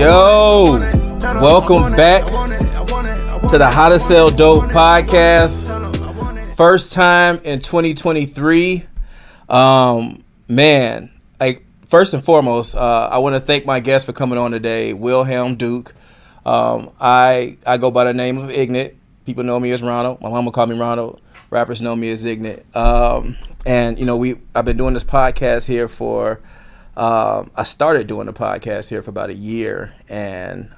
Yo, welcome back to the How to Sell Dope podcast. First time in 2023. Man, like first and foremost, I want to thank my guest for coming on today, Wilhelm Duke. I go by the name of Ignit. People know me as Ronald. My mama called me Ronald. Rappers know me as Ignit. And you know, I've been doing this podcast here for. I started doing the podcast here for about a year, and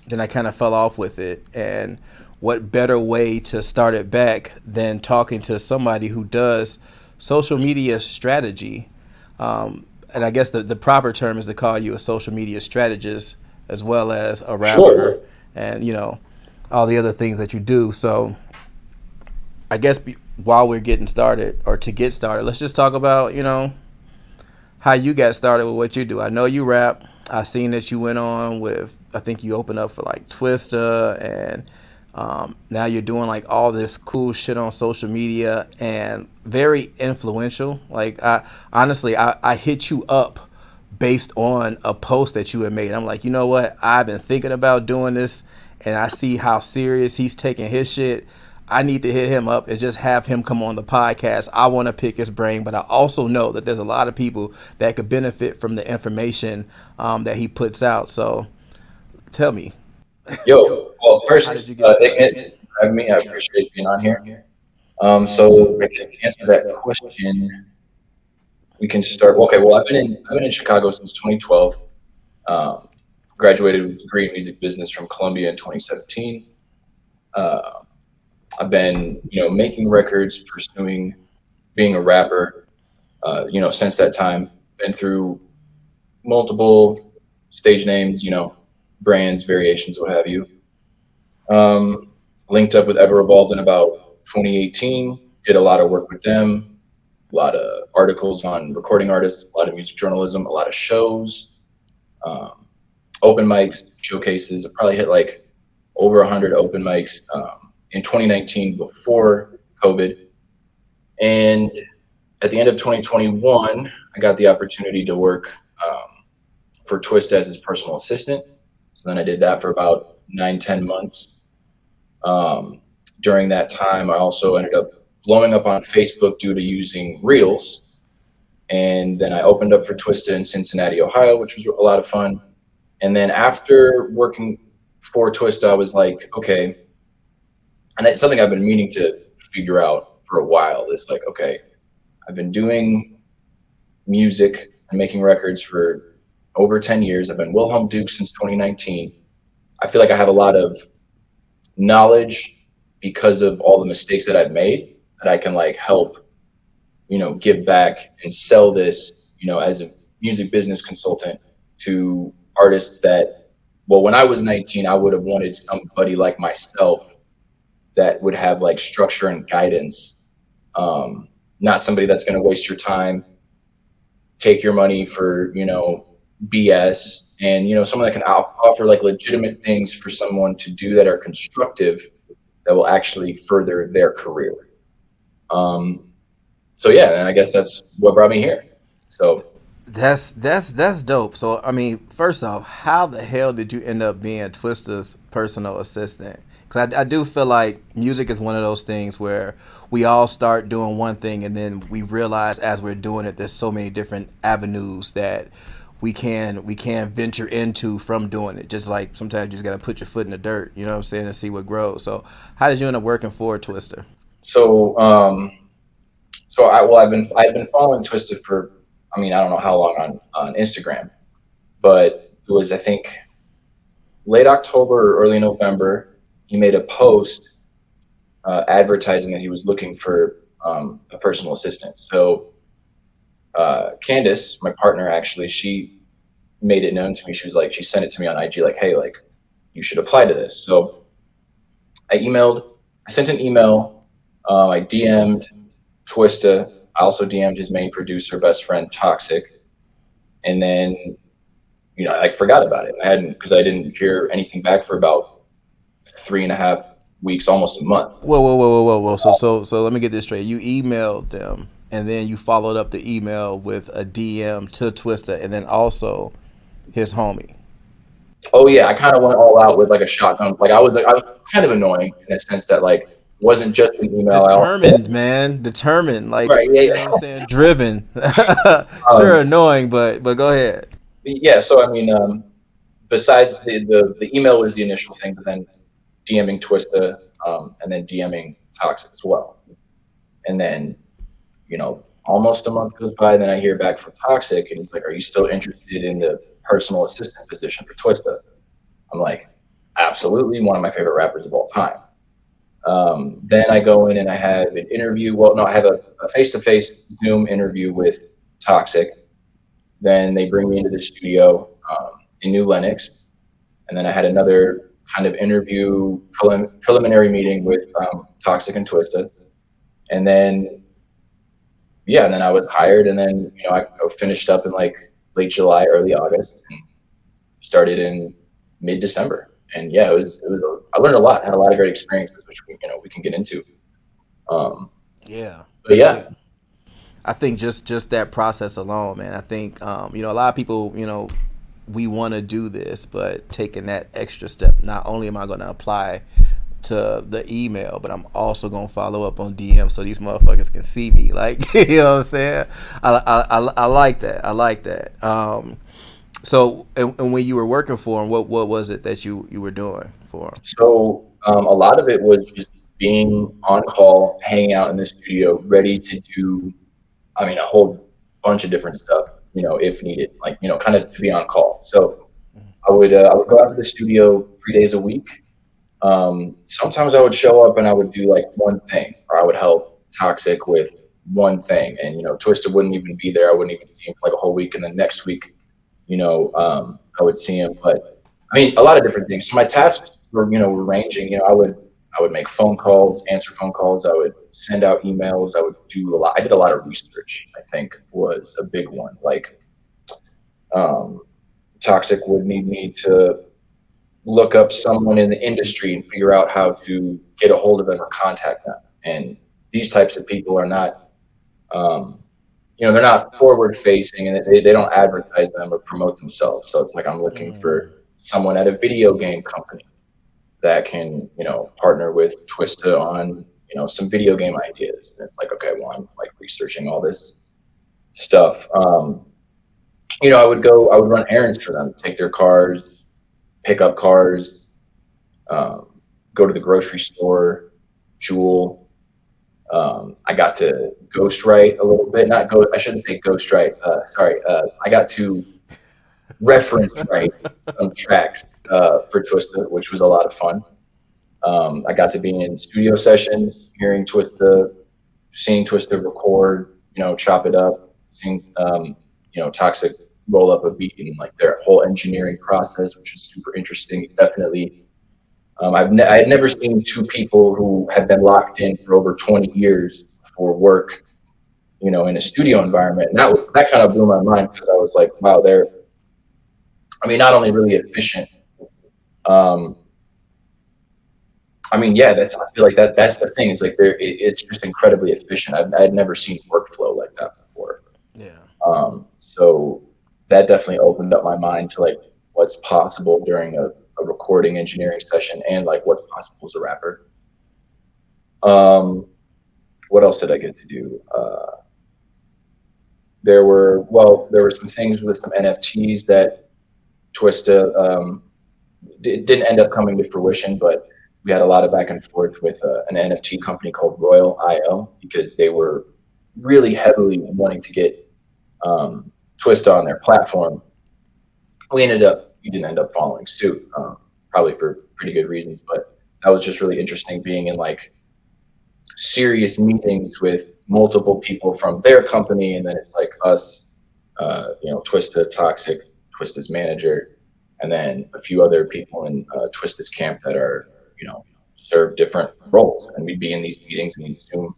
then I kind of fell off with it. And what better way to start it back than talking to somebody who does social media strategy? And I guess the proper term is to call you a social media strategist as well as a rapper, sure. And you know, all the other things that you do. So I guess while we're getting started, or to get started, let's just talk about, you know, how you got started with what you do. I know you rap. I seen that you went on with, I think you opened up for like Twista, and now you're doing like all this cool shit on social media and very influential. Like I hit you up based on a post that you had made. I'm like, you know what? I've been thinking about doing this, and I see how serious he's taking his shit. I need to hit him up and just have him come on the podcast. I want to pick his brain, but I also know that there's a lot of people that could benefit from the information that he puts out. So tell me. Yo, well, first, Ignit, having me. I appreciate being on here. So I guess to answer that question, we can start. Okay, well, I've been in Chicago since 2012. Graduated with a degree in music business from Columbia in 2017. I've been, making records, pursuing being a rapper, since that time. Been through multiple stage names, brands, variations, what have you. Linked up with Ever Evolved in about 2018. Did a lot of work with them, a lot of articles on recording artists, a lot of music journalism, a lot of shows, open mics, showcases. I probably hit like over 100 open mics. In 2019 before COVID. And at the end of 2021, I got the opportunity to work for Twista as his personal assistant. So then I did that for about 9-10 months. During that time, I also ended up blowing up on Facebook due to using Reels. And then I opened up for Twista in Cincinnati, Ohio, which was a lot of fun. And then after working for Twista, I was like, okay, and it's something I've been meaning to figure out for a while. Is like, okay, I've been doing music and making records for over 10 years. I've been Wilhelm Duke since 2019. I feel like I have a lot of knowledge because of all the mistakes that I've made that I can like help, give back and sell this, as a music business consultant to artists that, well, when I was 19, I would have wanted somebody like myself that would have like structure and guidance, not somebody that's going to waste your time, take your money for, BS, and, someone that can offer like legitimate things for someone to do that are constructive, that will actually further their career. So yeah, and I guess that's what brought me here. So that's dope. So, I mean, first off, how the hell did you end up being Twista's personal assistant? Because I do feel like music is one of those things where we all start doing one thing, and then we realize as we're doing it, there's so many different avenues that we can venture into from doing it. Just like sometimes you just got to put your foot in the dirt, you know what I'm saying, and see what grows. So how did you end up working for Twista? So I've been following Twista for, I don't know how long on Instagram, but it was, I think, late October or early November. He made a post advertising that he was looking for a personal assistant. So Candace, my partner, actually, she made it known to me. She was like, she sent it to me on IG, like, hey, like, you should apply to this. So I sent an email. I DM'd Twista. I also DM'd his main producer, best friend, Toxic. And then, I like forgot about it. Because I didn't hear anything back for about 3.5 weeks, almost a month. Whoa. So let me get this straight. You emailed them, and then you followed up the email with a DM to Twista, and then also his homie. Oh yeah, I kind of went all out with like a shotgun. Like I was kind of annoying in a sense that like wasn't just an email. I also, Determined, man. Determined. Like, right, you yeah, know what I'm saying? Driven. um, Sure, annoying, but go ahead. yeah. So I mean, besides the email was the initial thing, but then DMing Twista, and then DMing Toxic as well, and then almost a month goes by, then I hear back from Toxic, and he's like, "Are you still interested in the personal assistant position for Twista?" I'm like, "Absolutely, one of my favorite rappers of all time." Then I go in and I have an interview. Well, no, I have a face-to-face Zoom interview with Toxic. Then they bring me into the studio in New Lenox, and then I had another kind of interview preliminary meeting with Toxic and Twista, and then yeah, and then I was hired, and then I finished up in like late July, early August, and started in mid December. And yeah, I learned a lot, had a lot of great experiences, which we can get into. Um, Yeah. but Yeah. yeah, I think just that process alone, man. I think a lot of people, we want to do this, but taking that extra step. Not only am I going to apply to the email, but I'm also gonna follow up on DM so these motherfuckers can see me. Like, you know what I'm saying? I like that. I like that. So, and when you were working for him, what was it that you were doing for him? so a lot of it was just being on call, hanging out in the studio, ready to do, I mean, a whole bunch of different stuff, if needed, like, kind of to be on call. So I would go out to the studio 3 days a week. Sometimes I would show up and I would do like one thing, or I would help Toxic with one thing, and Twister wouldn't even be there. I wouldn't even see him for like a whole week, and then next week, I would see him. But I mean, a lot of different things. So my tasks were ranging. I would make phone calls, answer phone calls. I would send out emails. I would do a lot. I did a lot of research. I think was a big one. Like, um, Toxic would need me to look up someone in the industry and figure out how to get a hold of them or contact them. And these types of people are not, they're not forward facing, and they don't advertise them or promote themselves. So it's like I'm looking for someone at a video game company that can, partner with Twista on, some video game ideas. And it's like, okay, well, I'm like researching all this stuff. I would run errands for them, take their cars, pick up cars, go to the grocery store, Jewel. I got to ghostwrite a little bit. Not go. I shouldn't say ghostwrite. Sorry. I got to reference write some tracks for Twista, which was a lot of fun. I got to be in studio sessions, hearing Twista, seeing Twista record, chop it up, seeing Toxic roll up a beat, and like their whole engineering process, which is super interesting. Definitely, I had never seen two people who had been locked in for over 20 years for work, in a studio environment. And that kind of blew my mind, because I was like, wow, they're, I mean, not only really efficient. I mean, yeah, I feel like that's the thing. It's like it's just incredibly efficient. I had never seen workflow like that before. Yeah. So that definitely opened up my mind to like what's possible during a recording engineering session, and like what's possible as a rapper. What else did I get to do? There were some things with some NFTs that Twista didn't end up coming to fruition, but we had a lot of back and forth with an NFT company called Royal IO, because they were really heavily wanting to get Twista on their platform. We didn't end up following suit, probably for pretty good reasons, but that was just really interesting, being in like serious meetings with multiple people from their company, and then it's like us, Twista, Toxic, Twista's manager, and then a few other people in Twista's camp that are, serve different roles, and we'd be in these meetings and these Zoom,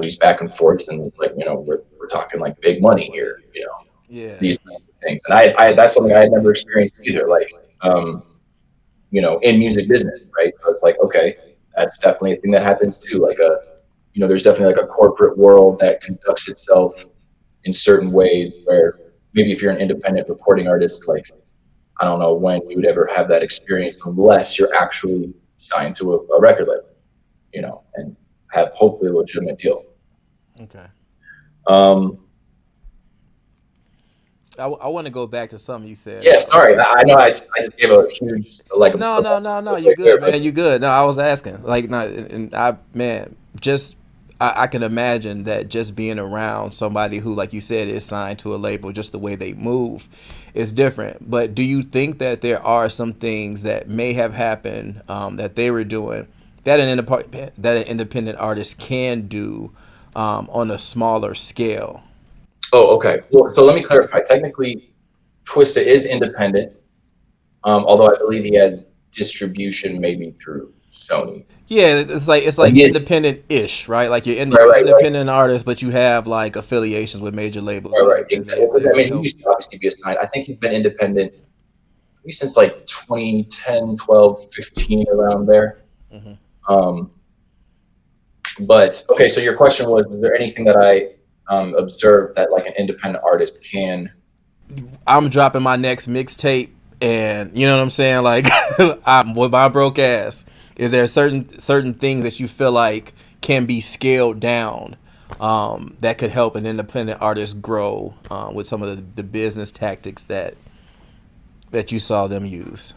these back and forths, and it's like, we're talking like big money here, Yeah. these types of things. And I that's something I had never experienced either, like, in music business, right? So it's like, okay, that's definitely a thing that happens too. Like there's definitely like a corporate world that conducts itself in certain ways, where maybe if you're an independent recording artist, like I don't know when you would ever have that experience unless you're actually signed to a record label, you know, and have hopefully a legitimate deal. Okay. Um, I want to go back to something you said. yeah, sorry. I know I just gave a huge, like, No. You good, man. You good. No, I was asking. Like, not, and I, man, just I can imagine that just being around somebody who, like you said, is signed to a label, just the way they move, is different. But do you think that there are some things that may have happened that they were doing that an independent artist can do on a smaller scale? Oh, okay. Well, so let me clarify. Technically, Twista is independent, although I believe he has distribution maybe through Sony. Yeah, it's But like he is independent-ish, right? Like right, you're right, right, independent artist, but you have like affiliations with major labels, right, and right. and Exactly. they Well, I they mean, he help. used to obviously be assigned. I think he's been independent maybe since like 2010, 12, 15, around there. Hmm. Um, but okay, so your question was, is there anything that I observed that like an independent artist can? I'm dropping my next mixtape, and you know what I'm saying. Like, I'm with my broke ass. Is there certain things that you feel like can be scaled down that could help an independent artist grow with some of the business tactics that you saw them use?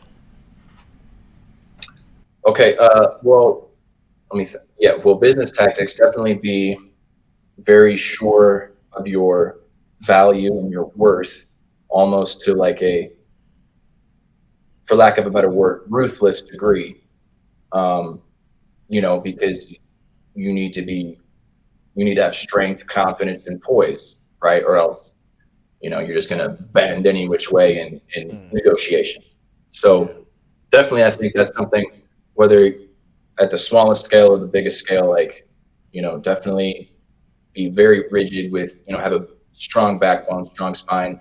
Okay, well, let me think. Yeah, well, business tactics, definitely be very sure of your value and your worth, almost to like a, for lack of a better word, ruthless degree. Um, you know, because you need to be, you need to have strength, confidence, and poise, right? Or else, you know, you're just going to bend any which way in Mm, negotiations. yeah. So definitely, I think that's something, whether at the smallest scale or the biggest scale, like, you know, definitely be very rigid with, you know, have a strong backbone, strong spine,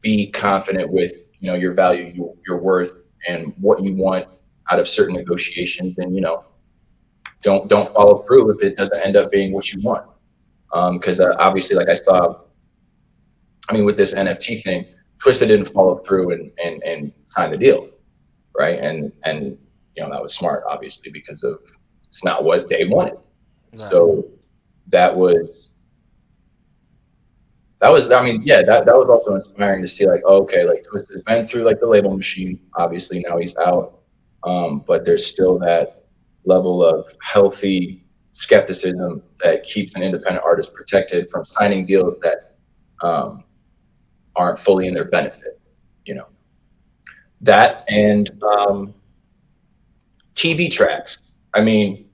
be confident with, you know, your value, your worth, and what you want out of certain negotiations, and, you know, don't follow through if it doesn't end up being what you want. Because obviously, like I saw, I mean, with this NFT thing, Twista didn't follow through and sign the deal, right? And you know, that was smart, obviously, because of it's not what they wanted. Right. So that was I mean, yeah, that was also inspiring to see, like, oh, okay, like Twista's been through like the label machine. Obviously, now he's out, but there's still that level of healthy skepticism that keeps an independent artist protected from signing deals that um, aren't fully in their benefit. You know, that and TV tracks. I mean,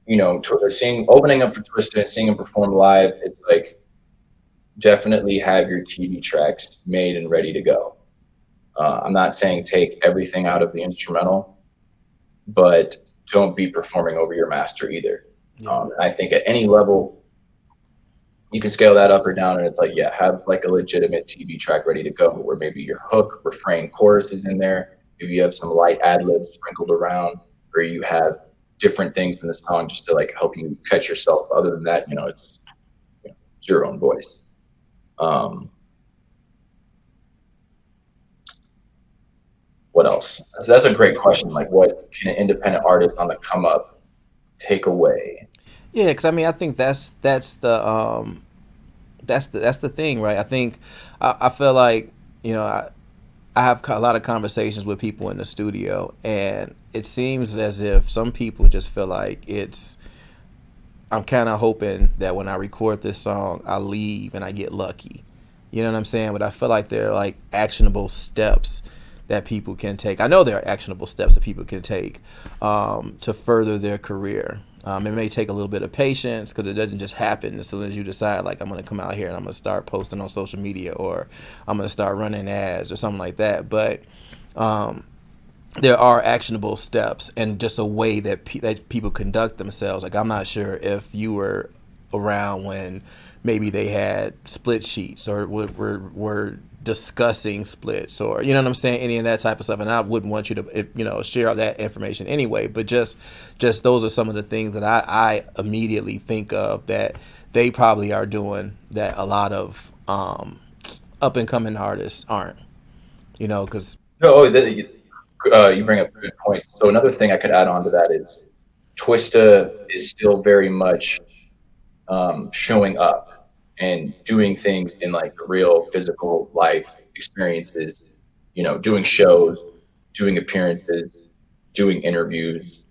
you know, seeing opening up for Twista and seeing him perform live, it's like definitely have your TV tracks made and ready to go. I'm not saying take everything out of the instrumental, but don't be performing over your master either. Yeah. I think at any level, you can scale that up or down, and it's like, yeah, have like a legitimate TV track ready to go, where maybe your hook, refrain, chorus is in there. Maybe you have some light ad libs sprinkled around, or you have different things in the song just to like help you catch yourself. Other than that, you know, it's your own voice. Um, what else? That's a great question. Like, what can an independent artist on the come up take away? Yeah, because I mean, I think that's the thing, right? I think I feel like you know I have a lot of conversations with people in the studio, and it seems as if some people just feel like it's. I'm kind of hoping that when I record this song, I leave and I get lucky. You know what I'm saying? But I feel like there are like actionable steps that people can take. I know there are actionable steps that people can take to further their career. It may take a little bit of patience because it doesn't just happen as soon as you decide, like, I'm going to come out here and I'm going to start posting on social media, or I'm going to start running ads or something like that. But there are actionable steps and just a way that people conduct themselves. Like, I'm not sure if you were around when maybe they had split sheets or were discussing splits, or you know what I'm saying, any of that type of stuff. And I wouldn't want you to share that information anyway, but just those are some of the things that I immediately think of that they probably are doing that a lot of up and coming artists aren't. Because No, you bring up good points. So another thing I could add on to that is Twista is still very much showing up and doing things in like the real physical life experiences, doing shows, doing appearances, doing interviews,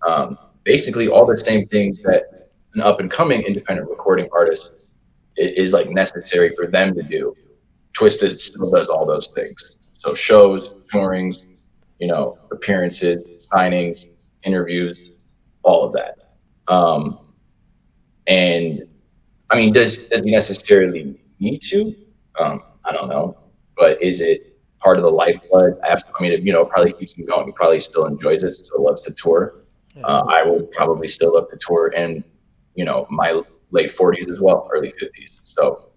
basically all the same things that an up and coming independent recording artist is like necessary for them to do. Twisted still does all those things. So shows, tourings, appearances, signings, interviews, all of that. And I mean, does he necessarily need to? I don't know, but is it part of the lifeblood? Absolutely. I mean, it probably keeps him going. He probably still enjoys it, still loves to tour. yeah. I will probably still love to tour in, my late 40s as well, early 50s. So,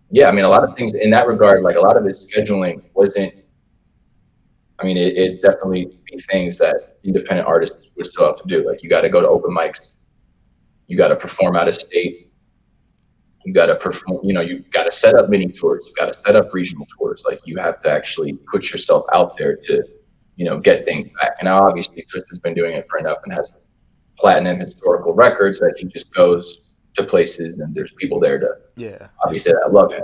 yeah, I mean, a lot of things in that regard, like a lot of his scheduling wasn't. I mean, it's definitely things that independent artists would still have to do. Like you got to go to open mics, you got to perform out of state, you got to perform. You got to set up mini tours, you got to set up regional tours. Like you have to actually put yourself out there to, get things back. And obviously, Chris has been doing it for enough and has platinum historical records that he just goes to places and there's people there to Yeah. obviously that love him.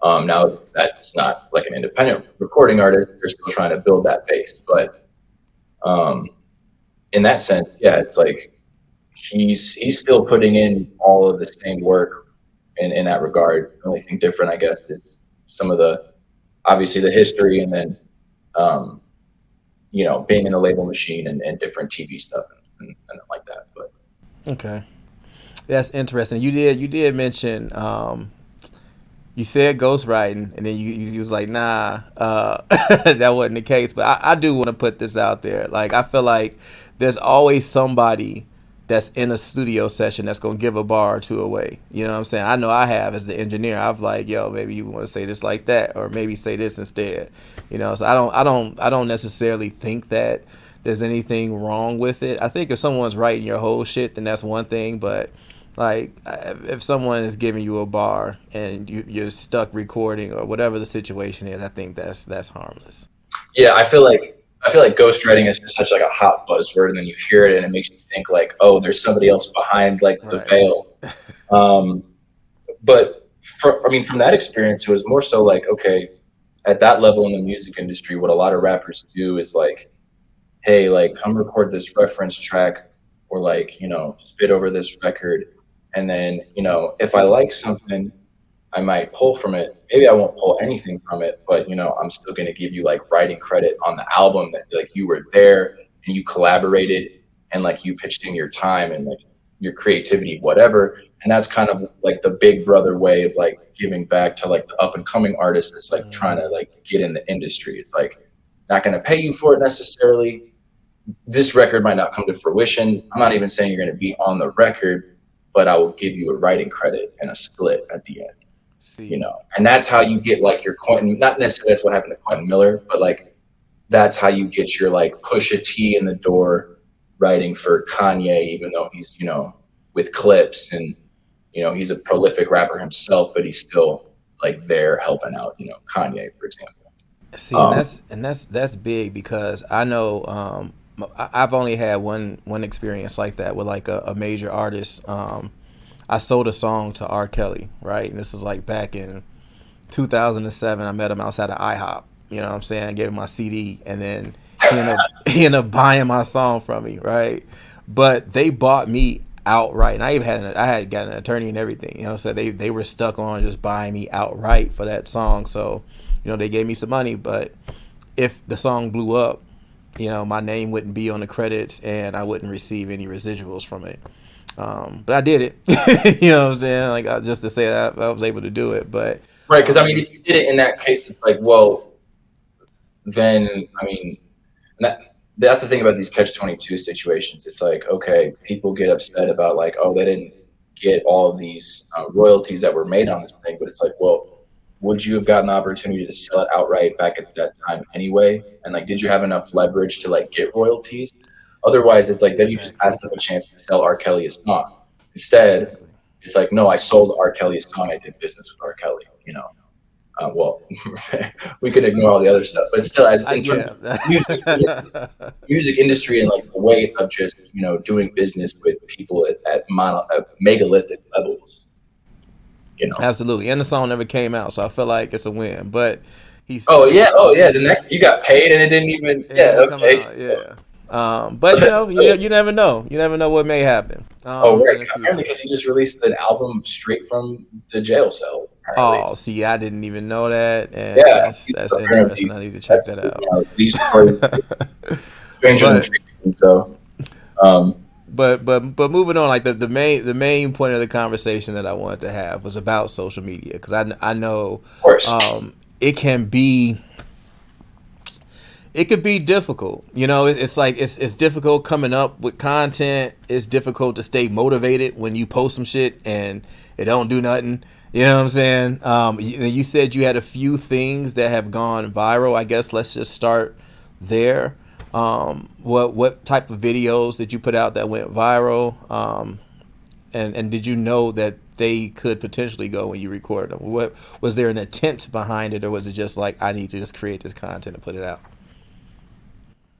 Now that's not like an independent recording artist; they're still trying to build that base. But in that sense, yeah, it's like he's still putting in all of the same work in that regard. The only thing different, I guess, is some of the obviously the history, and then being in the label machine and different TV stuff and like that. But Okay. That's interesting. You did mention you said ghostwriting, and then you was like, nah, that wasn't the case. But I do want to put this out there. Like, I feel like there's always somebody that's in a studio session that's gonna give a bar or two away. You know what I'm saying? I know I have as the engineer. I've like, yo, maybe you want to say this like that, or maybe say this instead. So I don't necessarily think that there's anything wrong with it. I think if someone's writing your whole shit, then that's one thing. But like, if someone is giving you a bar and you're stuck recording or whatever the situation is, I think that's harmless. yeah, I feel like ghostwriting is just such like a hot buzzword, and then you hear it and it makes you think like, oh, there's somebody else behind like the Right. veil. Um, but from that experience, it was more so like, okay, at that level in the music industry, what a lot of rappers do is like, hey, like come record this reference track or like, spit over this record. And then, if I like something, I might pull from it. Maybe I won't pull anything from it, but I'm still gonna give you like writing credit on the album that like you were there and you collaborated and like you pitched in your time and like your creativity, whatever. And that's kind of like the big brother way of like giving back to like the up and coming artists that's like trying to like get in the industry. It's like not gonna pay you for it necessarily. This record might not come to fruition. I'm not even saying you're gonna be on the record, but I will give you a writing credit and a split at the end. See. And that's how you get like your Quentin. Not necessarily that's what happened to Quentin Miller, but like that's how you get your like Pusha T in the door writing for Kanye, even though he's with clips and he's a prolific rapper himself, but he's still like there helping out Kanye, for example. See, and Um, that's big because I know I've only had one experience like that with like a major artist. I sold a song to R. Kelly, right? And this was like back in 2007. I met him outside of IHOP. You know what I'm saying? I gave him my CD, and then he ended up buying my song from me, right? But they bought me outright, and I had got an attorney and everything. So they were stuck on just buying me outright for that song. So they gave me some money, but if the song blew up, my name wouldn't be on the credits, and I wouldn't receive any residuals from it. But I did it. You know what I'm saying? Like just to say that I was able to do it, but right, because I mean, if you did it in that case, it's like, well, then I mean, that's the thing about these catch-22 situations. It's like, okay, people get upset about like, oh, they didn't get all of these royalties that were made on this thing, but it's like, well, would you have gotten the opportunity to sell it outright back at that time anyway? And like, did you have enough leverage to like get royalties? Otherwise, it's like then you just exactly, passed up a chance to sell R. Kelly a song. Instead, exactly. it's like, no, I sold R. Kelly a song. I did business with R. Kelly. Well, we can ignore all the other stuff, but still, as in terms of music, Yeah. music industry and like the way of just doing business with people at megalithic levels. Absolutely. And the song never came out, so I feel like it's a win. But Oh he yeah, oh yeah. he's The next you got paid and it didn't even. it Yeah, didn't come okay. out. Yeah. But you never know. You never know what may happen. Oh right, In the apparently future. because he just released an album straight from the jail cells. Apparently, Oh, see, I didn't even know that, and yeah. that's interesting. Apparently, I need to check that's that out. these stories stranger than But fiction. So, um, but moving on, like the main point of the conversation that I wanted to have was about social media because I know of course, it can be it could be difficult. It's like it's difficult coming up with content. It's difficult to stay motivated when you post some shit and it don't do nothing. You know what I'm saying? You said you had a few things that have gone viral. I guess let's just start there. What type of videos did you put out that went viral? And did you know that they could potentially go when you recorded them? What was there an intent behind it, or was it just like I need to just create this content and put it out?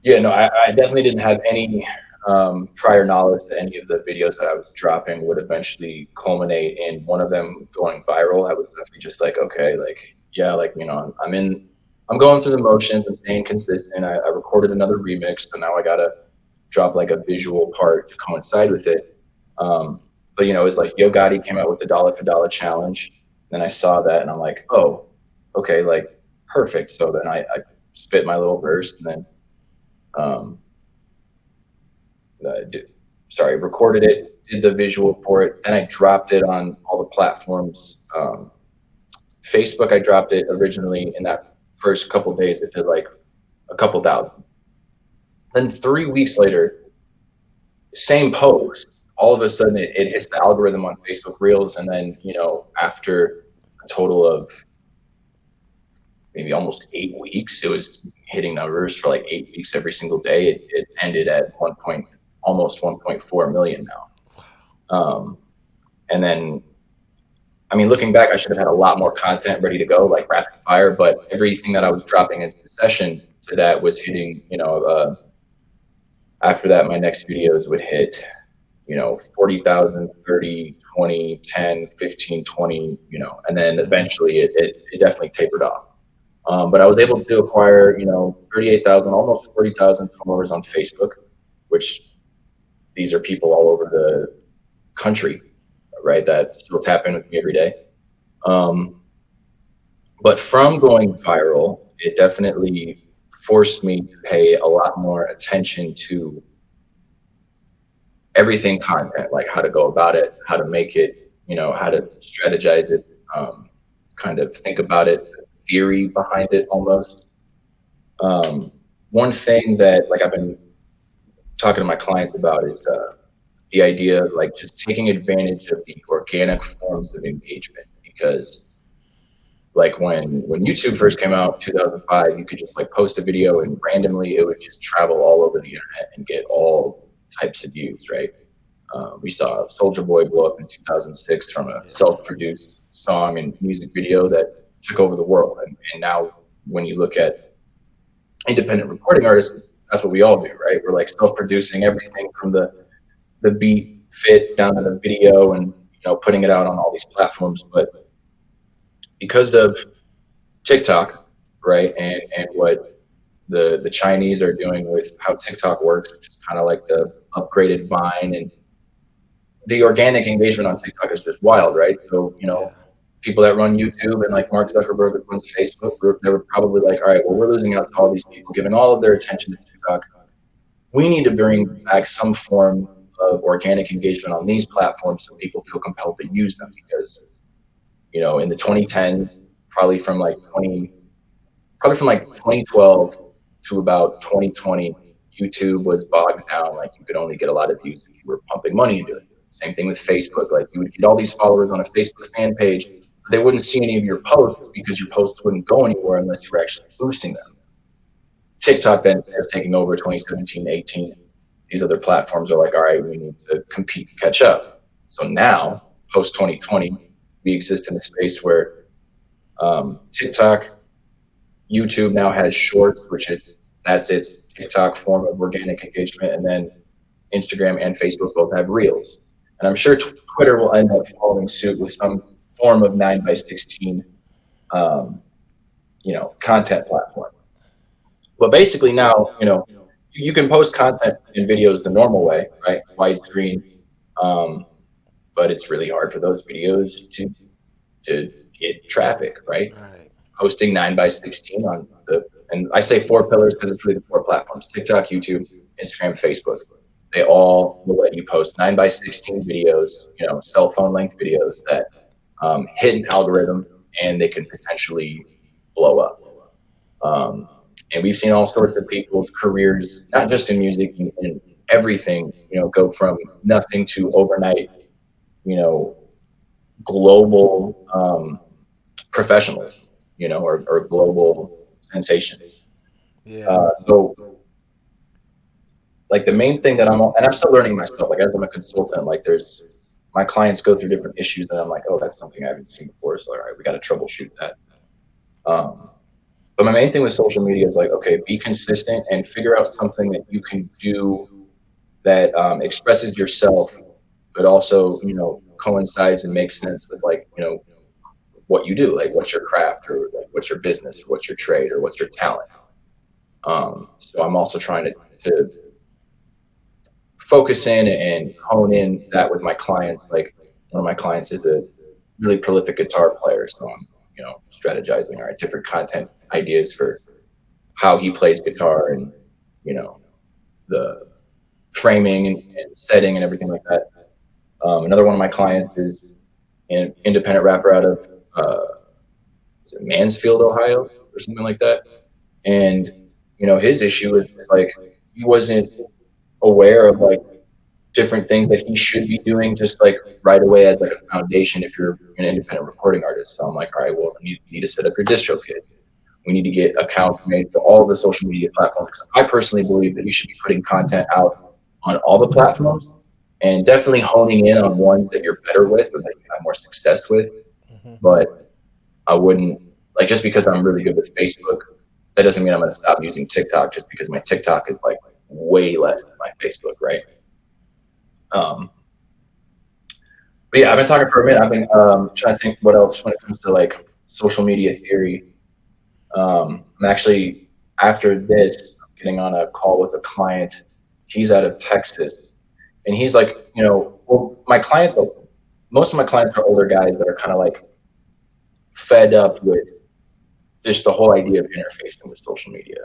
yeah, no, I definitely didn't have any prior knowledge that any of the videos that I was dropping would eventually culminate in one of them going viral. I was definitely just like, okay, like, yeah, like, I'm going through the motions. I'm staying consistent. I recorded another remix, so now I gotta drop like a visual part to coincide with it. But it was like Yo Gotti came out with the dollar for dollar challenge. Then I saw that and I'm like, oh, okay, like perfect. So then I spit my little verse and then um, recorded it, did the visual for it. Then I dropped it on all the platforms. Facebook, I dropped it originally in that first couple days. It did like a couple thousand. Then 3 weeks later, same post. All of a sudden, it hits the algorithm on Facebook Reels, and then after a total of maybe almost 8 weeks, it was hitting numbers for like 8 weeks every single day. It ended at almost 1.4 million now. And then, I mean, looking back, I should have had a lot more content ready to go, like rapid fire. But everything that I was dropping in succession to that was hitting. After that, my next videos would hit 40,000, 30, 20, 10, 15, 20, and then eventually it definitely tapered off. But I was able to acquire, 38,000, almost 40,000 followers on Facebook, which these are people all over the country, right, that still tap in with me every day. But from going viral, it definitely forced me to pay a lot more attention to everything content, like how to go about it, how to make it, how to strategize it, kind of think about it, theory behind it almost. One thing that like I've been talking to my clients about is the idea of like just taking advantage of the organic forms of engagement, because like when YouTube first came out, 2005, you could just like post a video and randomly it would just travel all over the internet and get all types of views, right? We saw Soldier Boy blow up in 2006 from a self-produced song and music video that took over the world. And now when you look at independent recording artists, that's what we all do, right? We're like self-producing everything from the beat fit down to the video and putting it out on all these platforms. But because of TikTok, right, and what the Chinese are doing with how TikTok works, which is kind of like the upgraded Vine, and the organic engagement on TikTok is just wild, right? So people that run YouTube and like Mark Zuckerberg that runs Facebook, they were probably like, all right, well, we're losing out to all these people, giving all of their attention to TikTok. We need to bring back some form of organic engagement on these platforms so people feel compelled to use them, because in the 2010s, probably from like 2012 to about 2020, YouTube was bogged down. Like you could only get a lot of views if you were pumping money into it. Same thing with Facebook. Like you would get all these followers on a Facebook fan page, but they wouldn't see any of your posts because your posts wouldn't go anywhere unless you were actually boosting them. TikTok then started taking over 2017, 18. These other platforms are like, all right, we need to compete and catch up. So now, post 2020, we exist in a space where TikTok, YouTube now has Shorts, that's its TikTok form of organic engagement, and then Instagram and Facebook both have Reels. And I'm sure Twitter will end up following suit with some form of 9:16, content platform. But basically now, you can post content in videos the normal way, right? Widescreen, but it's really hard for those videos to get traffic, right? Right. Posting 9:16 and I say 4 pillars because it's really the 4 platforms: TikTok, YouTube, Instagram, Facebook. They all will let you post 9:16 videos, cell phone length videos that hit an algorithm, and they can potentially blow up. And we've seen all sorts of people's careers, not just in music and everything, go from nothing to overnight, global professionals, or global sensations. Yeah. So like the main thing that I'm still learning myself, like as I'm a consultant, like my clients go through different issues and I'm like, oh, that's something I haven't seen before. So, all right, we got to troubleshoot that. But my main thing with social media is like, okay, be consistent and figure out something that you can do that expresses yourself, but also, coincides and makes sense with like, what you do, like what's your craft, or like what's your business, or what's your trade, or what's your talent. So I'm also trying to focus in and hone in that with my clients. Like one of my clients is a really prolific guitar player, so I'm strategizing, all right, different content ideas for how he plays guitar, and the framing and setting and everything like that. Another one of my clients is an independent rapper out of is it Mansfield, Ohio, or something like that. And his issue is like he wasn't aware of like different things that he should be doing just like right away as like a foundation if you're an independent recording artist. So I'm like, all right, well, you need to set up your distro kit. We need to get accounts made for all the social media platforms. I personally believe that you should be putting content out on all the platforms, and definitely honing in on ones that you're better with or that you have more success with. Mm-hmm. But I wouldn't, like, just because I'm really good with Facebook, that doesn't mean I'm going to stop using TikTok just because my TikTok is like way less than my Facebook, right? But yeah, I've been talking for a minute. I've been trying to think what else when it comes to like social media theory. I'm actually, after this, I'm getting on a call with a client. He's out of Texas, and he's like, well, most of my clients are older guys that are kind of like fed up with just the whole idea of interfacing with social media,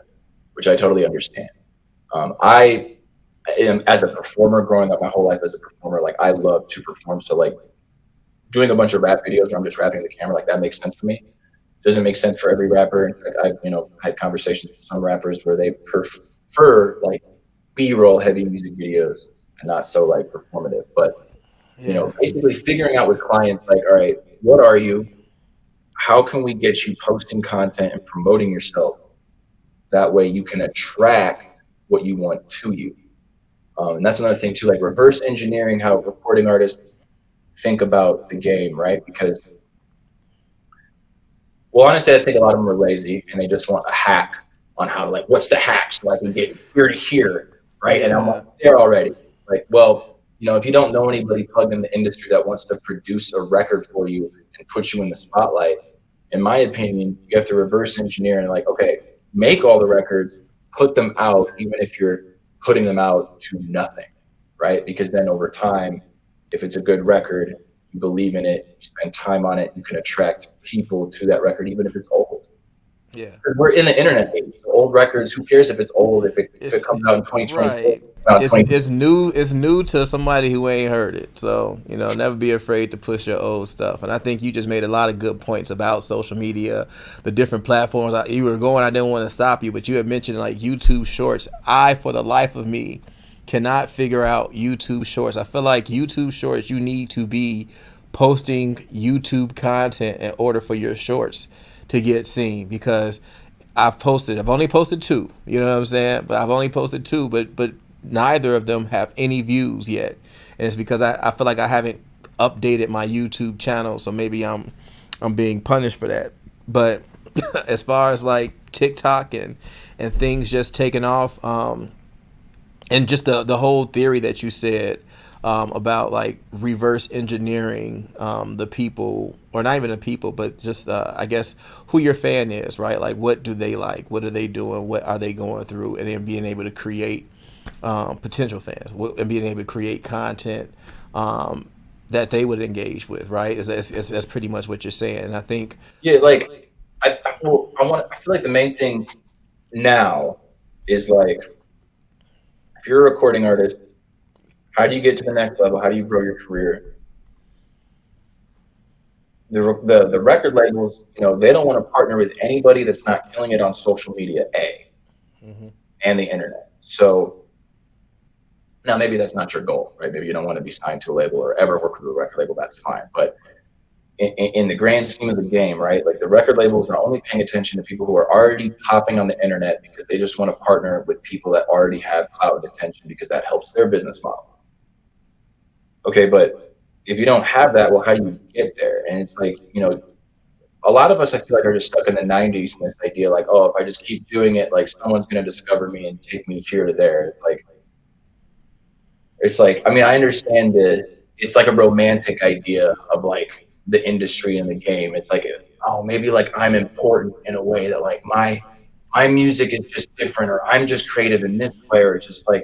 which I totally understand. I am, as a performer, growing up my whole life as a performer, like I love to perform. So like doing a bunch of rap videos where I'm just rapping to the camera, like that makes sense for me. Doesn't make sense for every rapper. In fact, I've had conversations with some rappers where they prefer like B-roll heavy music videos and not so like performative. But basically figuring out with clients like, all right, what are you? How can we get you posting content and promoting yourself? That way you can attract what you want to you. And that's another thing too, like reverse engineering how recording artists think about the game, right? Because, well, honestly, I think a lot of them are lazy and they just want a hack on how to, like, what's the hack so I can get here to here, right? And I'm like, there already. It's like, well, if you don't know anybody plugged in the industry that wants to produce a record for you and put you in the spotlight, in my opinion, you have to reverse engineer and like, okay, make all the records, put them out, even if you're putting them out to nothing, right? Because then over time, if it's a good record, you believe in it, you spend time on it, you can attract people to that record, even if it's old. Yeah. We're in the internet age. The old records, who cares if it's old, if it comes out in 2024? Right. It's new to somebody who ain't heard it. So, never be afraid to push your old stuff. And I think you just made a lot of good points about social media, the different platforms. You were going, I didn't want to stop you, but you had mentioned like YouTube Shorts. For the life of me, cannot figure out YouTube Shorts. I feel like YouTube Shorts, you need to be posting YouTube content in order for your shorts to get seen, because I've only posted 2, you know what I'm saying? But I've only posted 2, but neither of them have any views yet. And it's because I feel like I haven't updated my YouTube channel, so maybe I'm being punished for that. But as far as like TikTok and things just taking off, and just the whole theory that you said, about like reverse engineering, the people, or not even the people, but just I guess who your fan is, right? Like what do they like? What are they doing? What are they going through? And then being able to create, potential fans, and being able to create content, that they would engage with, right? That's pretty much what you're saying. And I think, Yeah, like I feel like the main thing now is like if you're a recording artist, how do you get to the next level? How do you grow your career? The record labels, they don't want to partner with anybody that's not killing it on social media, mm-hmm. and the internet. So now maybe that's not your goal, right? Maybe you don't want to be signed to a label or ever work with a record label. That's fine. But in the grand scheme of the game, right? Like the record labels are only paying attention to people who are already popping on the internet because they just want to partner with people that already have clout and attention because that helps their business model. Okay, but if you don't have that, well, how do you get there? And it's like, a lot of us, I feel like, are just stuck in the 90s in this idea like, oh, if I just keep doing it, like someone's going to discover me and take me here to there. It's like, I mean, I understand that it's like a romantic idea of like the industry and the game. It's like, oh, maybe like I'm important in a way that like my music is just different, or I'm just creative in this way, or it's just like,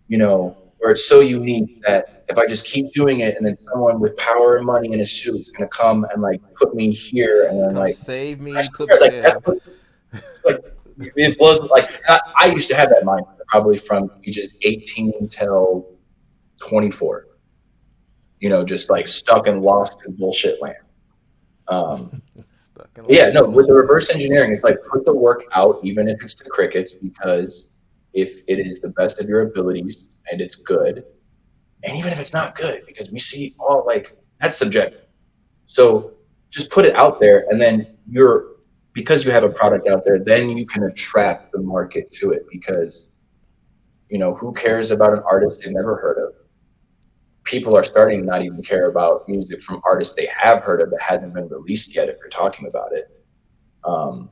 where it's so unique that if I just keep doing it, and then someone with power and money in a suit is going to come and like put me here, and then Come like save I me, put swear, me, like yeah. that's what it's like. It blows. Like I used to have that mindset probably from ages 18 until 24. Just like stuck and lost in bullshit land. Um, Stuck in yeah, lost no, in with the bullshit reverse land. engineering, it's like put the work out, even if it's the crickets, because if it is the best of your abilities and it's good, and even if it's not good, because we see all like that's subjective. So just put it out there, and then because you have a product out there, then you can attract the market to it because who cares about an artist they've never heard of? People are starting to not even care about music from artists they have heard of that hasn't been released yet if you're talking about it. Um,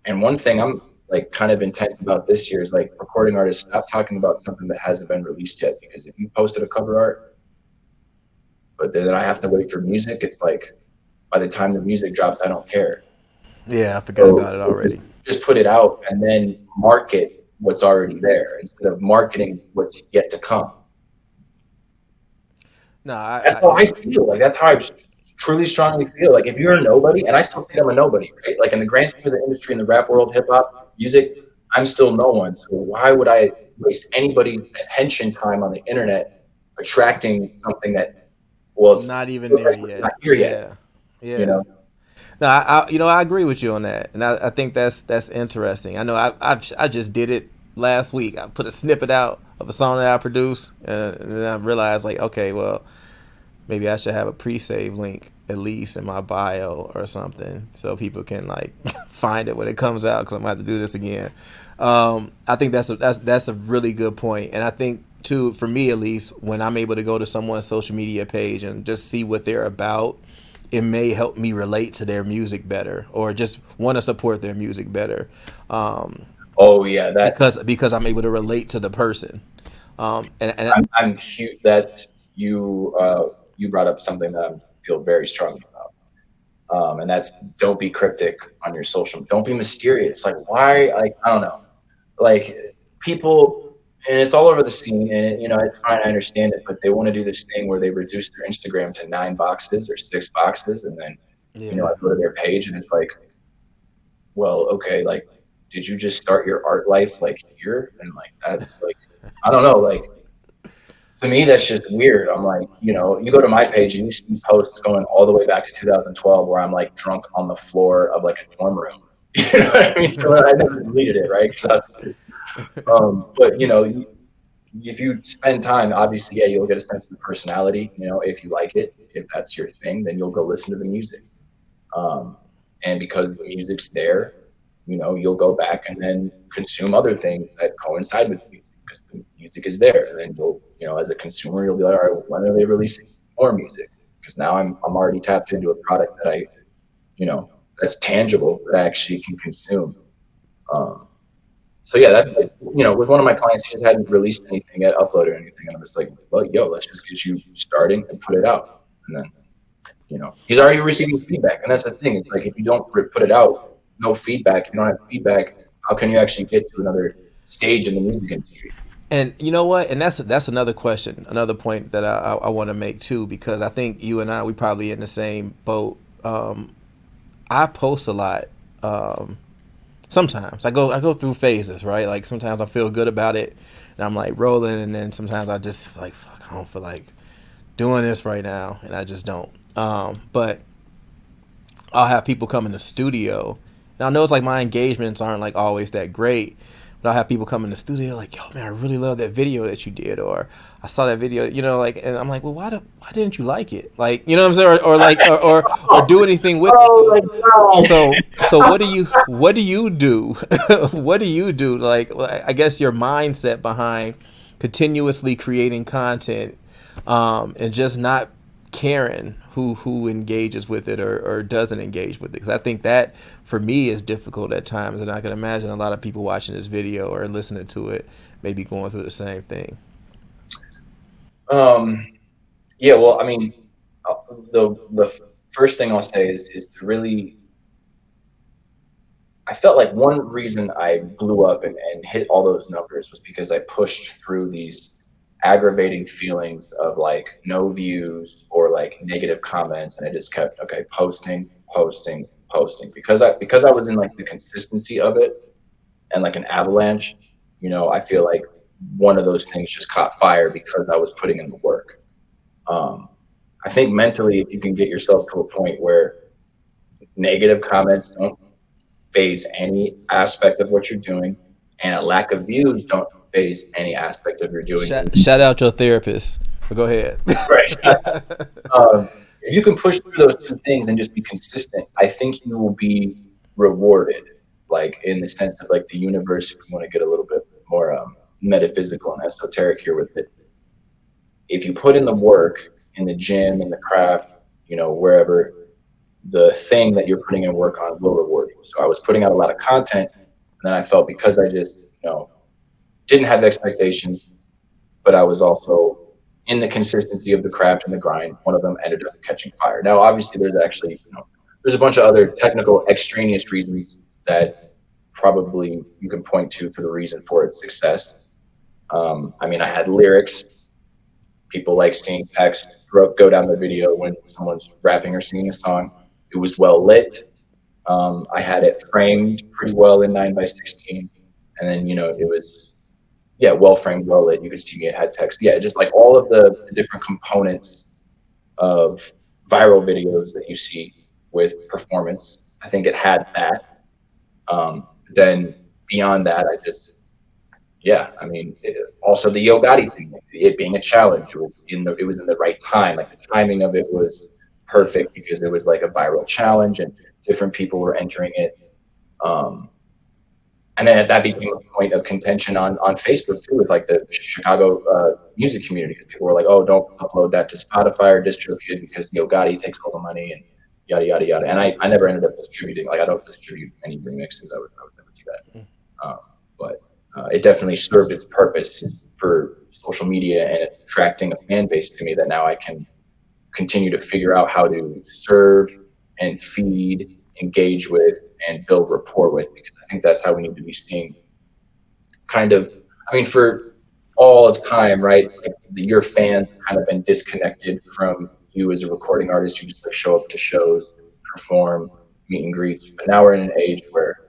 and one thing I'm like kind of intense about this year is like recording artists stop talking about something that hasn't been released yet, because if you posted a cover art, but then I have to wait for music, it's like by the time the music drops, I don't care. Yeah, I forgot So about it already. just put it out and then market what's already there instead of marketing what's yet to come. No, That's how I feel. Like that's how I truly strongly feel. Like if you're a nobody, and I still think I'm a nobody, right? Like in the grand scheme of the industry, in the rap world, hip hop, music, I'm still no one. So why would I waste anybody's attention time on the internet attracting something that, well, it's not even there not yet. here yet, Yeah, you yeah. know? No, I agree with you on that, and I think that's interesting. I know I just did it last week. I put a snippet out of a song that I produced, and then I realized like, okay, well, maybe I should have a pre-save link at least in my bio or something, so people can like find it when it comes out, because I'm gonna have to do this again. I think that's a really good point, and I think too, for me at least, when I'm able to go to someone's social media page and just see what they're about, it may help me relate to their music better, or just want to support their music better, Oh yeah, because I'm able to relate to the person. And I'm huge. That's you. You brought up something that I feel very strongly about. And that's don't be cryptic on your social. Don't be mysterious. Like why? Like I don't know. Like people, and it's all over the scene. And it's fine. I understand it, but they want to do this thing where they reduce their Instagram to 9 boxes or 6 boxes, and then I yeah, go to their page and it's like, well, okay, like, did you just start your art life like here? And like that's like, I don't know, like to me, that's just weird. I'm like, you go to my page and you see posts going all the way back to 2012 where I'm like drunk on the floor of like a dorm room. You know what I mean? So I never deleted it, right? But if you spend time, obviously, yeah, you'll get a sense of the personality. If you like it, if that's your thing, then you'll go listen to the music. Um, and because the music's there, you'll go back and then consume other things that coincide with the music because the music is there. And then as a consumer, you'll be like, all right, when are they releasing more music? Because now I'm already tapped into a product that I that's tangible that I actually can consume. Um, so yeah, that's like, with one of my clients, he just hadn't released anything yet, uploaded anything, and I'm just like, well, yo, let's just get you starting and put it out, and then he's already receiving feedback, and that's the thing. It's like if you don't put it out, no feedback, you don't have feedback. How can you actually get to another stage in the music industry? And you know what? And that's another question, another point that I want to make too, because I think you and we probably in the same boat. I post a lot. Sometimes I go through phases, right? Like sometimes I feel good about it, and I'm like rolling, and then sometimes I just like, fuck, I don't feel like doing this right now, and I just don't. But I'll have people come in the studio, and I know it's like my engagements aren't like always that great, but I'll have people come in the studio like, yo, man, I really love that video that you did, or I saw that video, like, and I'm like, well, why didn't you like it? Like, you know what I'm saying? Or like, or do anything with it. So what do you do? What do you do? Like, I guess your mindset behind continuously creating content, and just not caring who engages with it or doesn't engage with it, because I think that for me is difficult at times, and I can imagine a lot of people watching this video or listening to it may be going through the same thing. Yeah, well, I mean, the first thing I'll say is to really, I felt like one reason I blew up and hit all those numbers was because I pushed through these aggravating feelings of like no views or like negative comments, and I just kept posting because I was in like the consistency of it and like an avalanche. I feel like one of those things just caught fire because I was putting in the work. I think mentally, if you can get yourself to a point where negative comments don't phase any aspect of what you're doing, and a lack of views don't phase any aspect of your doing. Shout out your therapist. But go ahead. Right. If you can push through those two things and just be consistent, I think you will be rewarded, like in the sense of like the universe, if you want to get a little bit more metaphysical and esoteric here with it. If you put in the work in the gym, in the craft, wherever, the thing that you're putting in work on will reward you. So I was putting out a lot of content, and then I felt because I just, didn't have expectations, but I was also in the consistency of the craft and the grind. One of them ended up catching fire. Now, obviously, there's actually, there's a bunch of other technical extraneous reasons that probably you can point to for the reason for its success. I mean, I had lyrics. People like seeing text go down the video when someone's rapping or singing a song. It was well lit. I had it framed pretty well in 9x16. And then, it was, well framed, well lit. You could see me, it had text. Yeah, just like all of the different components of viral videos that you see with performance. I think it had that. Then beyond that, I mean, also the Yo Gotti thing, it being a challenge, it was in the right time. Like the timing of it was perfect because it was like a viral challenge and different people were entering it. And then that became a point of contention on Facebook too, with like the Chicago music community. People were like, "Oh, don't upload that to Spotify or DistroKid because Yo Gotti takes all the money and yada yada yada." And I never ended up distributing. Like I don't distribute any remixes. I would never do that. But it definitely served its purpose for social media and attracting a fan base to me that now I can continue to figure out how to serve and feed, engage with, and build rapport with, because I think that's how we need to be seeing kind of, I mean, for all of time, right? Like your fans have kind of been disconnected from you as a recording artist. You just like show up to shows, perform, meet and greets. But now we're in an age where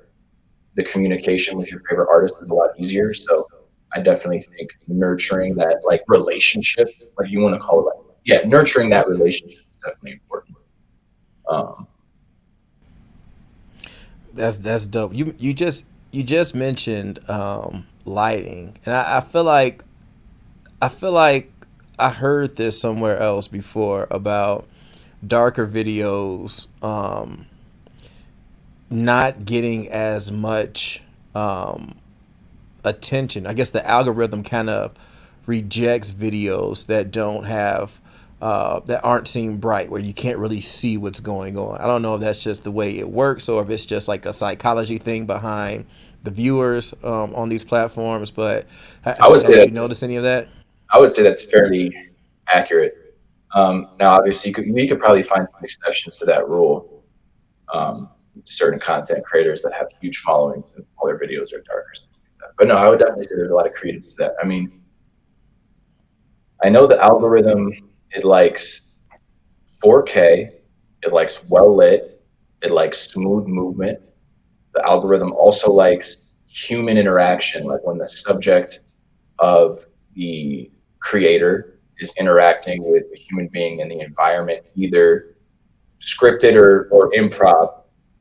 the communication with your favorite artist is a lot easier. So I definitely think nurturing that like relationship, like you want to call it, like, nurturing that relationship is definitely important. That's dope. You just mentioned lighting, and I feel like I heard this somewhere else before about darker videos not getting as much attention. I guess the algorithm kind of rejects videos that don't have that aren't seen bright, where you can't really see what's going on. I don't know if that's just the way it works or if it's just like a psychology thing behind the viewers on these platforms. But I would say have you that noticed any of that? I would say that's fairly accurate. Now, obviously, we could probably find some exceptions to that rule. Certain content creators that have huge followings and all their videos are dark or something like that. But no, I would definitely say there's a lot of credence to that. I mean, I know the algorithm, it likes 4K, it likes well lit, it likes smooth movement. The algorithm also likes human interaction, like when the subject of the creator is interacting with a human being in the environment, either scripted or improv,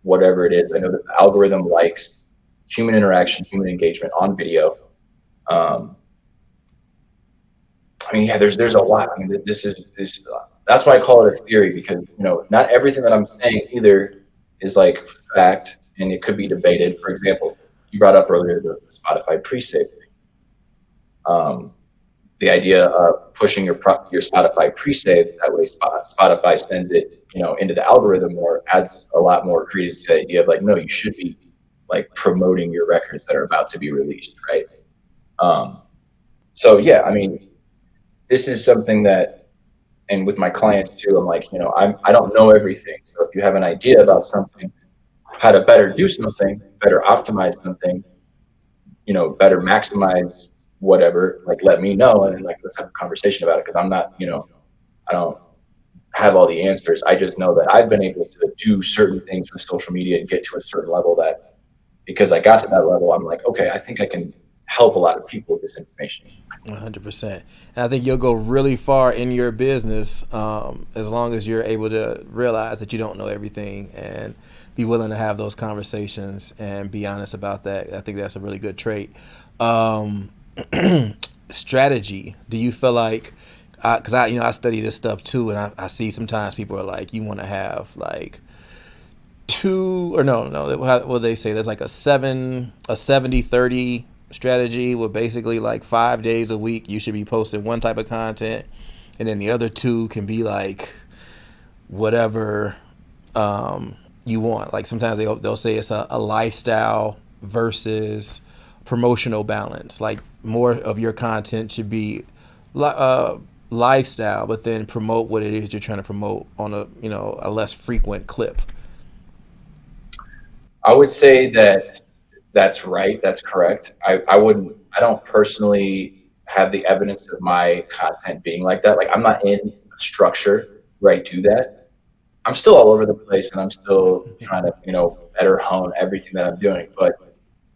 whatever it is. I know that the algorithm likes human interaction, human engagement on video. I mean, yeah, there's a lot. I mean, that's why I call it a theory, because not everything that I'm saying either is like fact, and it could be debated. For example, you brought up earlier the Spotify pre-save thing. The idea of pushing your Spotify pre-save, that way Spotify sends it into the algorithm more, adds a lot more credence to the idea of like, no, you should be like promoting your records that are about to be released, right? So yeah, I mean, this is something that, and with my clients too, I'm like, I don't know everything. So if you have an idea about something, how to better do something, better optimize something, better maximize whatever, like let me know, and like let's have a conversation about it, because I'm not, I don't have all the answers. I just know that I've been able to do certain things with social media and get to a certain level that, because I got to that level, I'm like, okay, I think I can help a lot of people with this information. 100%. And I think you'll go really far in your business as long as you're able to realize that you don't know everything and be willing to have those conversations and be honest about that. I think that's a really good trait. Strategy. Do you feel like, because I study this stuff too, and I see sometimes people are like, you want to have like two, or no, what they say, there's like a 70-30 strategy, where basically like 5 days a week you should be posting one type of content, and then the other two can be like whatever you want. Like sometimes they'll say it's a lifestyle versus promotional balance. Like more of your content should be lifestyle, but then promote what it is you're trying to promote on a less frequent clip. I would say that that's right. That's correct. I don't personally have the evidence of my content being like that. Like I'm not in a structure where I do that. I'm still all over the place, and I'm still trying to, better hone everything that I'm doing. But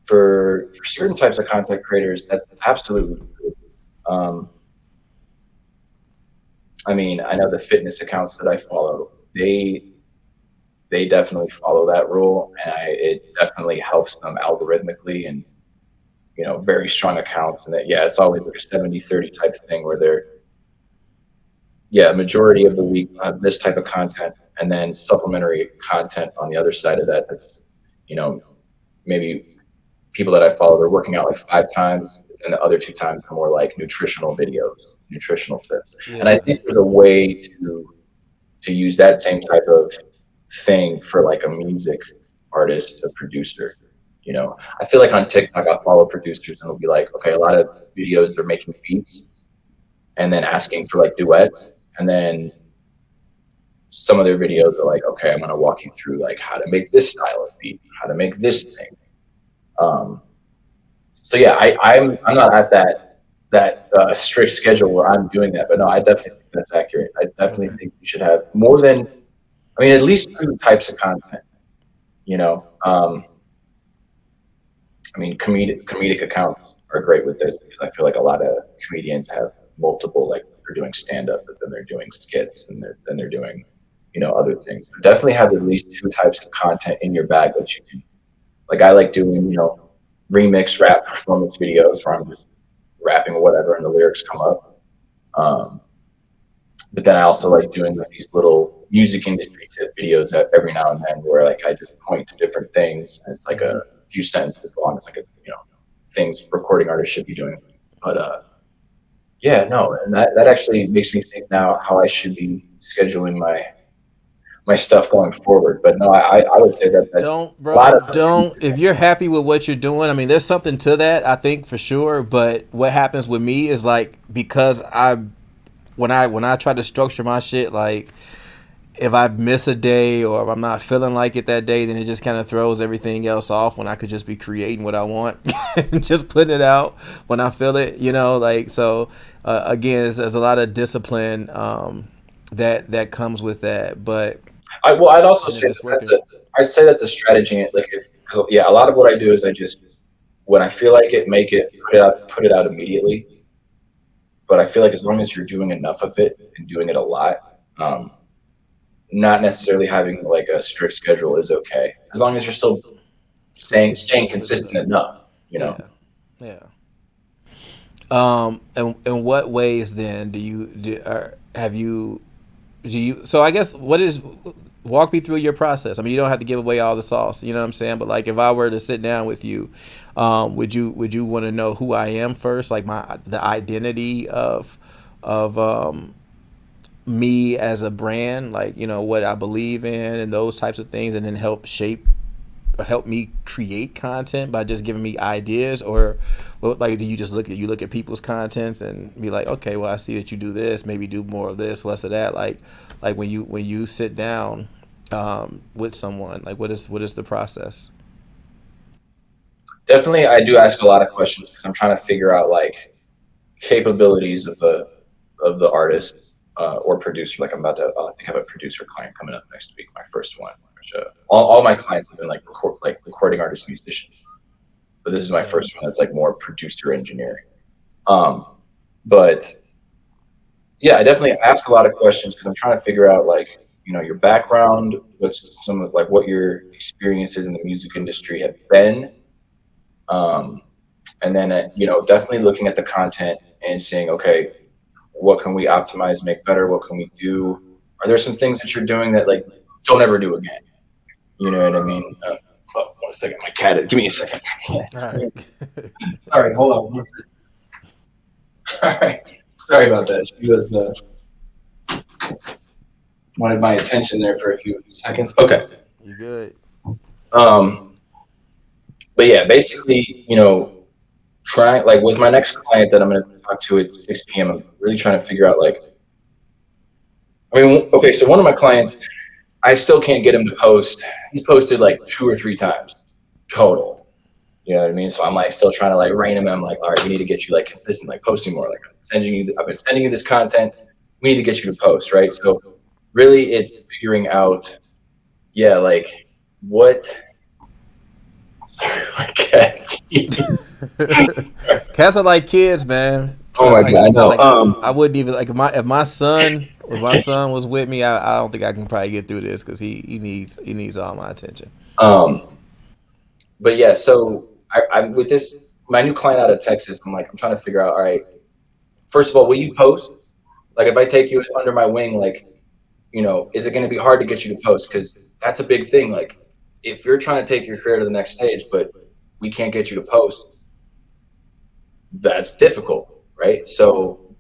for certain types of content creators, that's absolutely true. I mean, I know the fitness accounts that I follow, they definitely follow that rule, and it definitely helps them algorithmically, and very strong accounts. And that, yeah, it's always like a 70-30 type thing, where majority of the week have this type of content, and then supplementary content on the other side of that. That's maybe people that I follow, they're working out like 5 times, and the other 2 times are more like nutritional videos, nutritional tips. Yeah. And I think there's a way to use that same type of thing for like a music artist, a producer. I feel like on TikTok I follow producers, and it'll be like, okay, a lot of videos they're making beats and then asking for like duets, and then some of their videos are like, okay, I'm gonna walk you through like how to make this style of beat, how to make this thing. So yeah, I'm not at that strict schedule where I'm doing that, but no, I definitely think that's accurate. I definitely think you should have more than, I mean, at least 2 types of content. I mean, comedic accounts are great with this, because I feel like a lot of comedians have multiple, like they're doing stand up, but then they're doing skits, and then they're doing other things. But definitely have at least 2 types of content in your bag that you can. Like I like doing remix rap performance videos where I'm just rapping or whatever, and the lyrics come up. But then I also like doing like these little music industry tip videos every now and then, where like I just point to different things, and it's like a few sentences long. It's like things recording artists should be doing. But Yeah, no, and that actually makes me think now how I should be scheduling my stuff going forward. But no, I would say that that's Don't, a lot bro. of Don't. If you're happy with what you're doing, I mean, there's something to that, I think for sure. But what happens with me is like because when I try to structure my shit, like if I miss a day or if I'm not feeling like it that day, then it just kind of throws everything else off when I could just be creating what I want and just putting it out when I feel it, like so. Again, there's a lot of discipline that comes with that, but I'd also and say if that it's working, I'd say that's a strategy. Like if, 'cause, yeah, a lot of what I do is I just, when I feel like it, make it, put it out immediately. But I feel like as long as you're doing enough of it and doing it a lot, um, not necessarily having like a strict schedule is okay. As long as you're still staying consistent consistent. enough, you know. Yeah, yeah. And in what ways then have you do you? So I guess what is walk me through your process. I mean, you don't have to give away all the sauce. You know what I'm saying? But like, if I were to sit down with you, would you want to know who I am first? Like the identity of me as a brand, like what I believe in and those types of things, and then help me create content by just giving me ideas, or well, like do you just look at people's contents and be like, okay, well I see that you do this, maybe do more of this, less of that, like when you sit down with someone, like what is the process? Definitely, I do ask a lot of questions because I'm trying to figure out like capabilities of the artist or producer. Like I'm about to, I think I have a producer client coming up next week, my first one. Which, all my clients have been like recording artists, musicians, but this is my first one that's like more producer engineering. Um, but yeah, I definitely ask a lot of questions because I'm trying to figure out like your background, what's some of like what your experiences in the music industry have been, um, and then definitely looking at the content and saying, okay, what can we optimize, make better? What can we do? Are there some things that you're doing that like don't ever do again? You know what I mean? Oh, 1 second, my cat is. Give me a second. All right. Sorry, hold on 1 second. All right, sorry about that. She was wanted my attention there for a few seconds. Okay. You good? Um, but yeah, basically, trying like with my next client that I'm going to talk to at 6 p.m. I'm really trying to figure out like, I mean, okay, so one of my clients, I still can't get him to post. He's posted like 2 or 3 times total. You know what I mean? So I'm like still trying to like rein him in. I'm like, all right, we need to get you like consistent, like posting more. Like I've been sending you this content. We need to get you to post, right? So really, it's figuring out, yeah, like what. Sorry, my cat. Cats are like kids, man. Oh my god, I know. Like I wouldn't even like if my son was with me. I don't think I can probably get through this because he needs all my attention. um, but yeah, so I'm with this my new client out of Texas. I'm trying to figure out. All right, first of all, will you post? Like, if I take you under my wing, like, is it going to be hard to get you to post? Because that's a big thing. Like, if you're trying to take your career to the next stage, but we can't get you to post, that's difficult, right? So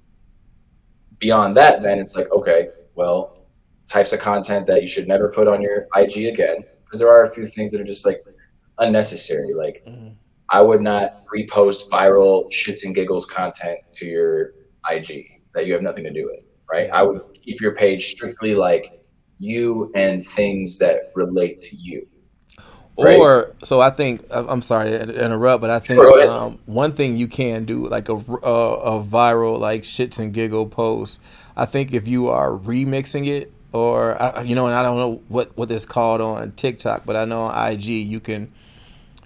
beyond that, then it's like, okay, well, types of content that you should never put on your IG again, because there are a few things that are just like unnecessary. Like, I would not repost viral shits and giggles content to your IG that you have nothing to do with, right? I would keep your page strictly like you and things that relate to you. Right? Or so I think I'm sorry to interrupt, but I think Sure, one thing you can do like a viral like shits and giggle post. I think if you are remixing it, or and I don't know what it's called on TikTok, but I know on IG you can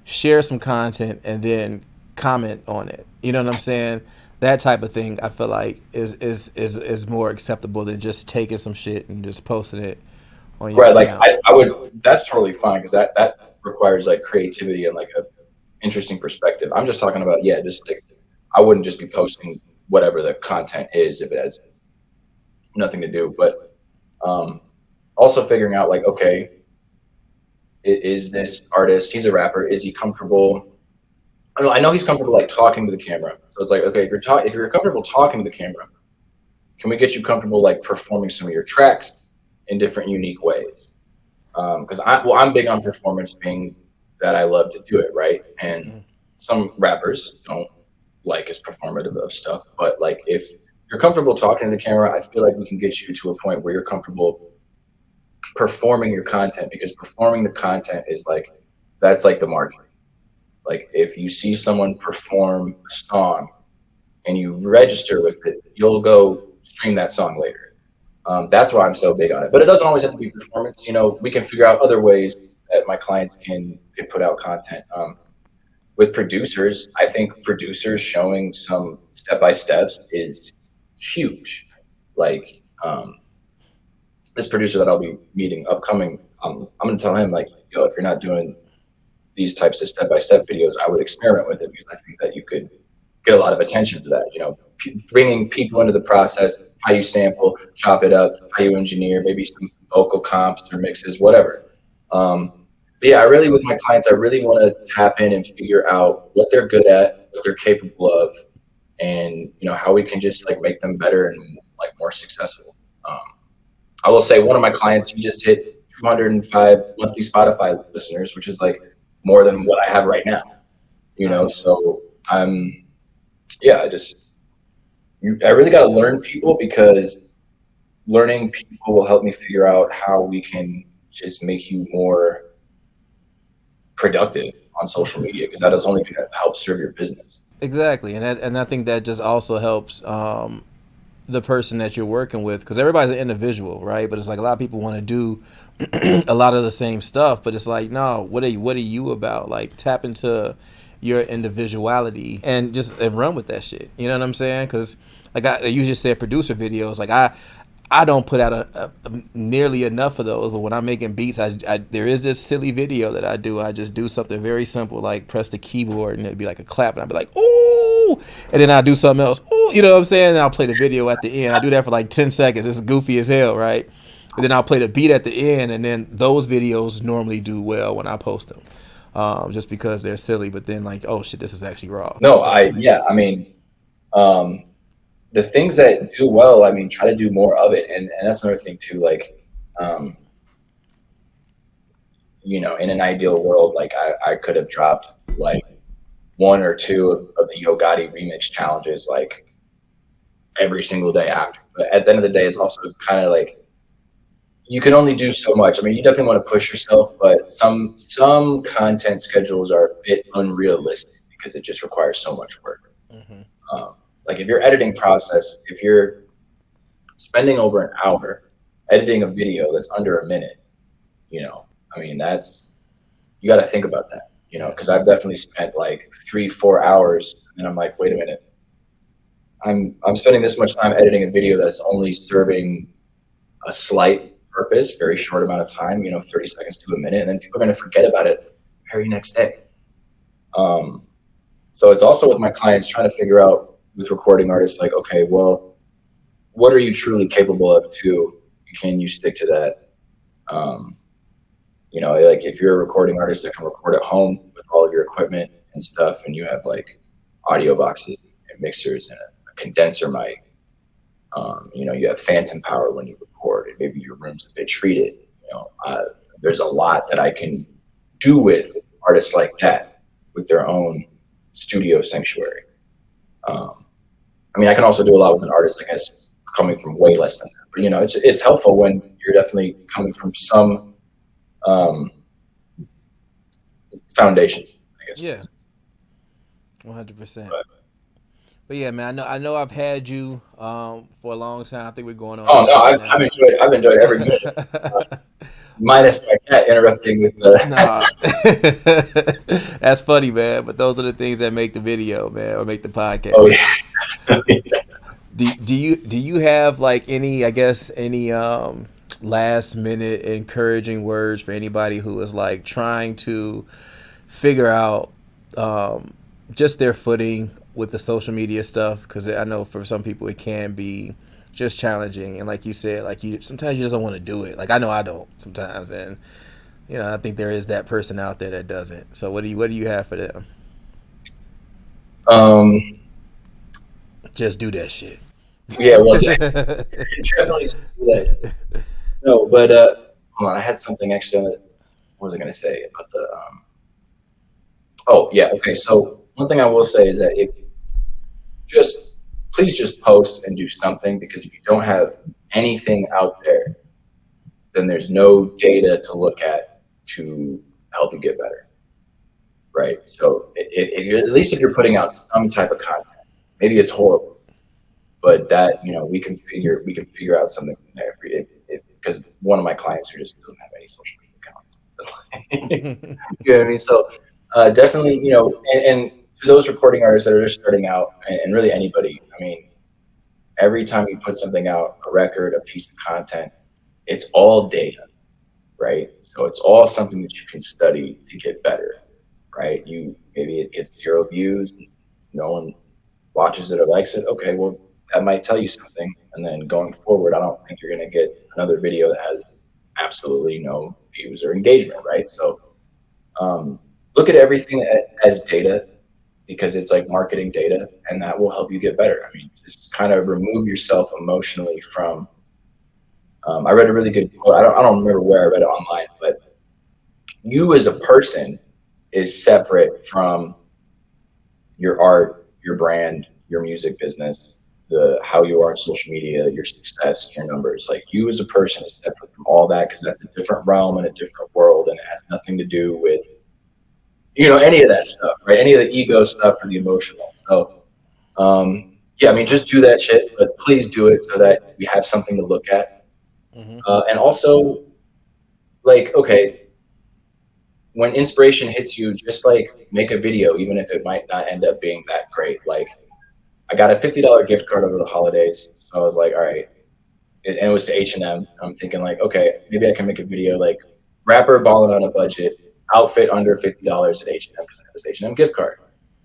share some content and then comment on it. You know what I'm saying? That type of thing I feel like is more acceptable than just taking some shit and just posting it on your right. Like account. I would, that's totally fine because that requires like creativity and like a interesting perspective. I'm just talking about, yeah, just like, I wouldn't just be posting whatever the content is if it has nothing to do, but also figuring out like, okay, is this artist, he's a rapper, is he comfortable I know he's comfortable like talking to the camera. So it's like, okay, if you're comfortable talking to the camera, can we get you comfortable like performing some of your tracks in different unique ways? Because I'm big on performance, being that I love to do it, right? And some rappers don't like as performative of stuff, but like if you're comfortable talking to the camera, I feel like we can get you to a point where you're comfortable performing your content, because performing the content is like, that's like the market. Like if you see someone perform a song and you register with it, you'll go stream that song later. That's why I'm so big on it. But it doesn't always have to be performance. You know, we can figure out other ways that my clients can put out content. With producers, I think producers showing some step-by-steps is huge. Like this producer that I'll be meeting upcoming, I'm going to tell him like, yo, if you're not doing these types of step-by-step videos, I would experiment with it, because I think that you could get a lot of attention to that. You know, bringing people into the process, how you sample, chop it up, how you engineer, maybe some vocal comps or mixes, whatever. But yeah, with my clients, I really want to tap in and figure out what they're good at, what they're capable of, and you know how we can just like make them better and like more successful. I will say one of my clients, he just hit 205 monthly Spotify listeners, which is like more than what I have right now. You know, so I really got to learn people, because learning people will help me figure out how we can just make you more productive on social media, because that is only going to help serve your business. Exactly, and I think that just also helps the person that you're working with, because everybody's an individual, right? But it's like a lot of people want to do a lot of the same stuff, but it's like, no, what are you about? Like tap into your individuality and just run with that shit. You know what I'm saying? Because like you just said, producer videos. Like I don't put out a nearly enough of those, but when I'm making beats, there is this silly video that I do. I just do something very simple, like press the keyboard and it'd be like a clap, and I'd be like, ooh, and then I'll do something else, ooh, you know what I'm saying? And I'll play the video at the end. I do that for like 10 seconds. It's goofy as hell, right? And then I'll play the beat at the end, and then those videos normally do well when I post them, just because they're silly. But then like, oh shit, this is actually raw. No, I mean, the things that do well, I mean, try to do more of it. And that's another thing too, like, you know, in an ideal world, like I could have dropped like one or two of the Yo Gotti remix challenges, like every single day after. But at the end of the day, it's also kind of like, you can only do so much. I mean, you definitely want to push yourself, but some content schedules are a bit unrealistic, because it just requires so much work. Like if your editing process, if you're spending over an hour editing a video that's under a minute, you know, I mean, you got to think about that, you know, because I've definitely spent like 3-4 hours, and I'm like, wait a minute, I'm spending this much time editing a video that's only serving a slight purpose, very short amount of time, you know, 30 seconds to a minute, and then people are going to forget about it the very next day. So it's also with my clients trying to figure out, with recording artists, like, okay, well, what are you truly capable of too? Can you stick to that? You know, like if you're a recording artist that can record at home with all of your equipment and stuff, and you have like audio boxes and mixers and a condenser mic, you know, you have phantom power when you record, and maybe your room's a bit treated, you know, there's a lot that I can do with artists like that, with their own studio sanctuary. I mean, I can also do a lot with an artist, I guess, coming from way less than that. But, you know, it's helpful when you're definitely coming from some foundation, I guess. Yeah, 100%. But yeah, man, I know I've had you for a long time. I think we're going on. Oh no, I've enjoyed every minute. Minus my cat interrupting with the. Nah, that's funny, man. But those are the things that make the video, man, or make the podcast. Oh yeah. Do you have like any, I guess, any last minute encouraging words for anybody who is like trying to figure out just their footing with the social media stuff? Because I know for some people it can be just challenging, and like you said, like sometimes you just don't want to do it. Like I know I don't sometimes, and you know I think there is that person out there that doesn't. So what do you have for them? Um, Just do that shit. yeah, well, definitely do that. No, but hold on, I had something actually. What was I going to say about the? Oh, yeah. Okay, so one thing I will say is that if just please just post and do something, because if you don't have anything out there, then there's no data to look at to help you get better, right? So at least if you're putting out some type of content, maybe it's horrible, but that we can figure out something from there. Because one of my clients who just doesn't have any social media accounts. You know what I mean? So definitely, and to those recording artists that are just starting out, and really anybody, I mean, every time you put something out, a record, a piece of content, it's all data, right? So it's all something that you can study to get better, right? Maybe it gets 0 views, no one watches it or likes it. Okay, well, that might tell you something. And then going forward, I don't think you're going to get another video that has absolutely no views or engagement, right? So look at everything as data, because it's like marketing data, and that will help you get better. I mean, just kind of remove yourself emotionally from. I read a really good quote. I don't remember where I read it online, but you as a person is separate from your art, your brand, your music business, how you are on social media, your success, your numbers. Like, you as a person is separate from all that, because that's a different realm and a different world, and it has nothing to do with any of that stuff, right? Any of the ego stuff or the emotional. So yeah, I mean, just do that shit, but please do it so that we have something to look at. Mm-hmm. And also, like, okay, when inspiration hits you, just like make a video, even if it might not end up being that great. Like, I got a $50 gift card over the holidays, so I was like, all right, and it was to H&M. I'm thinking like, okay, maybe I can make a video like rapper balling on a budget, outfit under $50 at H&M because I have this H&M gift card.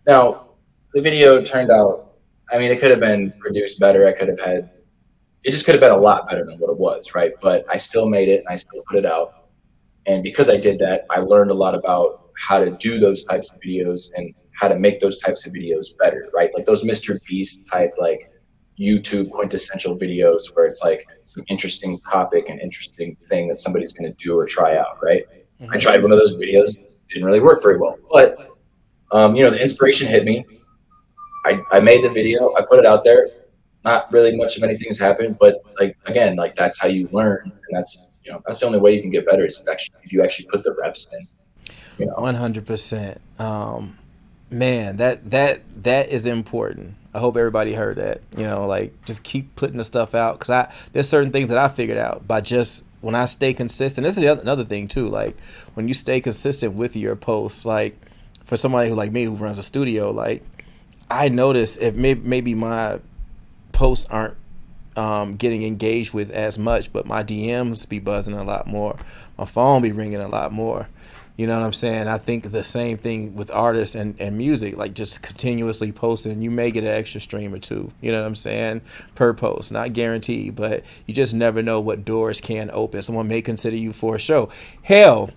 Now, the video turned out, I mean, it could have been produced better. It just could have been a lot better than what it was, right? But I still made it and I still put it out. And because I did that, I learned a lot about how to do those types of videos and how to make those types of videos better, right? Like those Mr. Beast type, like YouTube quintessential videos where it's like some interesting topic and interesting thing that somebody's going to do or try out, right? Mm-hmm. I tried one of those videos, didn't really work very well, but the inspiration hit me. I made the video, I put it out there. Not really much of anything has happened, but like, again, like that's how you learn, and that's the only way you can get better is if you actually put the reps in. 100%. Man, that is important. I hope everybody heard that. Like, just keep putting the stuff out, because there's certain things that I figured out by just when I stay consistent. This is another thing too. Like, when you stay consistent with your posts, like for somebody who like me who runs a studio, like I notice if maybe my posts aren't getting engaged with as much, but my DMs be buzzing a lot more, my phone be ringing a lot more. You know what I'm saying? I think the same thing with artists and music, like just continuously posting. You may get an extra stream or two, you know what I'm saying, per post. Not guaranteed, but you just never know what doors can open. Someone may consider you for a show. Hell,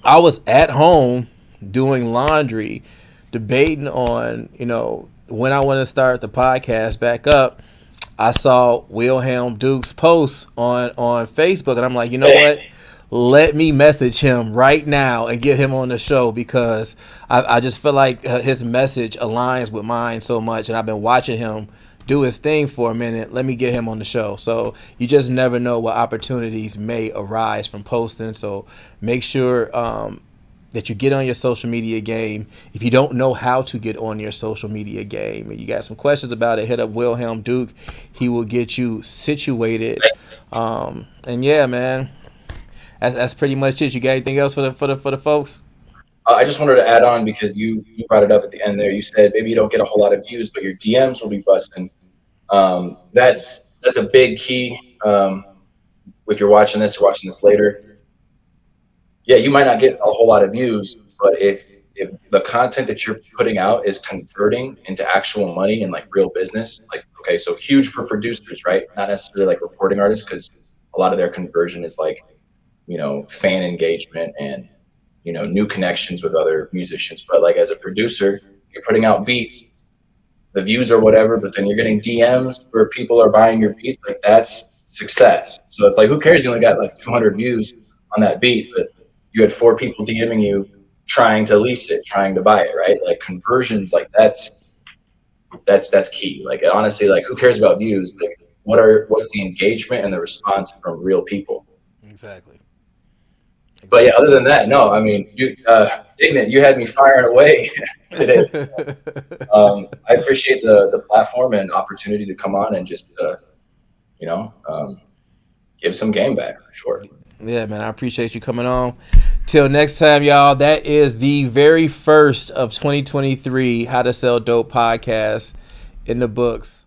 I was at home doing laundry, debating on, when I want to start the podcast back up. I saw Wilhelm Duke's post on Facebook, and I'm like, you know what? Let me message him right now and get him on the show, because I just feel like his message aligns with mine so much, and I've been watching him do his thing for a minute. Let me get him on the show. So you just never know what opportunities may arise from posting. So make sure that you get on your social media game. If you don't know how to get on your social media game and you got some questions about it, hit up Wilhelm Duke. He will get you situated. And yeah, man, that's pretty much it. You got anything else for the folks? I just wanted to add on, because you brought it up at the end there. You said maybe you don't get a whole lot of views, but your DMs will be busting. That's a big key. If you're watching this later, yeah, you might not get a whole lot of views, but if the content that you're putting out is converting into actual money and like real business, like, okay, so huge for producers, right? Not necessarily like recording artists, because a lot of their conversion is like, fan engagement and, new connections with other musicians. But like as a producer, you're putting out beats, the views or whatever, but then you're getting DMs where people are buying your beats. Like, that's success. So it's like, who cares? You only got like 200 views on that beat, but you had 4 people DMing you trying to lease it, trying to buy it, right? Like, conversions, like that's key. Like, honestly, like, who cares about views? Like, what's the engagement and the response from real people? Exactly. But yeah, other than that, no. I mean, Ignit, you had me firing away today. I appreciate the platform and opportunity to come on and just give some game back for sure. Yeah, man, I appreciate you coming on. Till next time, y'all. That is the very first of 2023 How to Sell Dope podcast in the books.